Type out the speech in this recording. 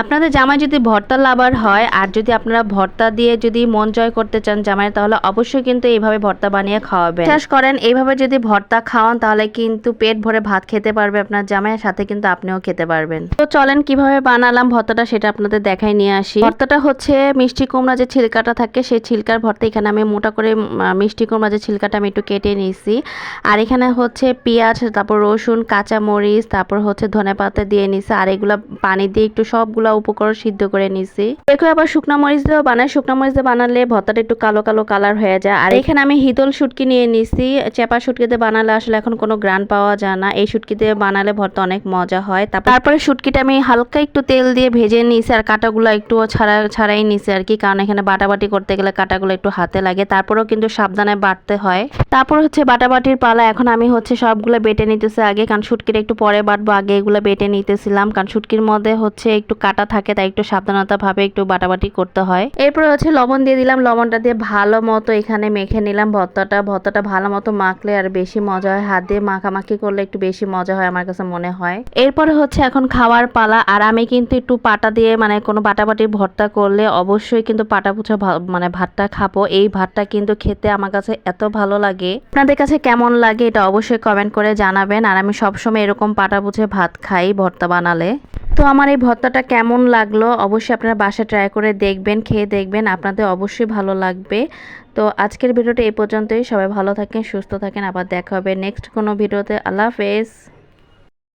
আপনাদের জামাই যদি ভর্তা লাভার হয় আর যদি আপনারা ভর্তা দিয়ে যদি মন জয় করতে চান জামাই, তাহলে অবশ্যই কিন্তু এইভাবে ভর্তা বানিয়ে খাওয়াবেন। বিশ্বাস করেন এইভাবে যদি ভর্তা খাওয়ান তাহলে কিন্তু পেট ভরে ভাত খেতে পারবে আপনার জামাইয়ের সাথে, কিন্তু আপনিও খেতে পারবেন। তো চলেন কিভাবে বানালাম ভর্তাটা সেটা আপনাদের দেখাই নিয়ে আসি। ভর্তাটা হচ্ছে মিষ্টি কুমড়া যে ছিলকাটা থাকে সেই ছিলকার ভর্তা। এখানে আমি মোটা করে মিষ্টি কুমড়া যে ছিলকাটা আমি একটু কেটে নিয়েছি। আর এখানে হচ্ছে পেঁয়াজ, তারপর রসুন, কাঁচা মরিচ, তারপর হচ্ছে ধনেপাতা দিয়ে নিছি। আর এগুলা পানি দিয়ে একটু সবগুলা উপকরণ সিদ্ধ করে নিছি। দেখো আবার শুকনা মরিচ দিয়েও বানায়। শুকনা মরিচ দিয়ে বানালে ভর্তাটা একটু কালো কালো কালার হয়ে যায়। আর এখানে আমি হিতল শুটকি নিয়ে নিছি। চেপা শুটকিতে বানালে আসলে এখন কোনো গ্রান পাওয়া যায় না। এই শুটকিতে বানালে ভর্তা অনেক মজা হয়। তারপরে শুটকিটা আমি হালকা একটু তেল দিয়ে ভেজে নিছি আর কাঁটাগুলো একটু ছাড়াই নিছি আর কি, কারণ এখানে বাটাবাটি করতে গেলে কাঁটাগুলো একটু হাতে লাগে। তারপরেও কিন্তু সাবধানে বাটতে হয়। তারপর হচ্ছে বাটাবাটির পালা। এখন আমি হচ্ছে সবগুলো বেটে নিতেছি আগে, কারণ শুটকিটা একটু পরে বাটবো, আগে এগুলো বেটে নিতেছিলাম। কারণ শুটকির মধ্যে হচ্ছে একটু কাটা থাকে, তাই একটু সাবধানতা ভাবে একটু বাটাবাটি করতে হয়। এরপর হচ্ছে লবণ দিয়ে দিলাম। লবণটা দিয়ে ভালো মতো এখানে মেখে নিলাম ভর্তাটা ভালো মতো মাখলে আর বেশি মজা হয়। হাত দিয়ে মাখামাখি করলে একটু বেশি মজা হয় আমার কাছে মনে হয়। এরপরে হচ্ছে এখন খাওয়ার পালা। আর আমি কিন্তু একটু পাটা দিয়ে মানে কোনো বাটাবাটির ভর্তা করলে অবশ্যই কিন্তু পাটা পুছা মানে ভাতটা খাবো। এই ভাতটা কিন্তু খেতে আমার কাছে এত ভালো লাগে। আপনাদের কাছে কেমন লাগে এটা অবশ্যই কমেন্ট করে জানাবেন। আর আমি সবসময় এরকম পাটা পুছে ভাত খাই ভর্তা বানালে। তো আমার এই ভর্তাটা কেমন লাগলো অবশ্যই আপনারা বাসায় ট্রাই করে দেখবেন, খেয়ে দেখবেন, আপনাদের অবশ্যই ভালো লাগবে। তো আজকের ভিডিওটা এই পর্যন্তই। সবাই ভালো থাকেন, সুস্থ থাকেন। আবার দেখা হবে নেক্সট কোনো ভিডিওতে। আল্লাহ হাফেজ।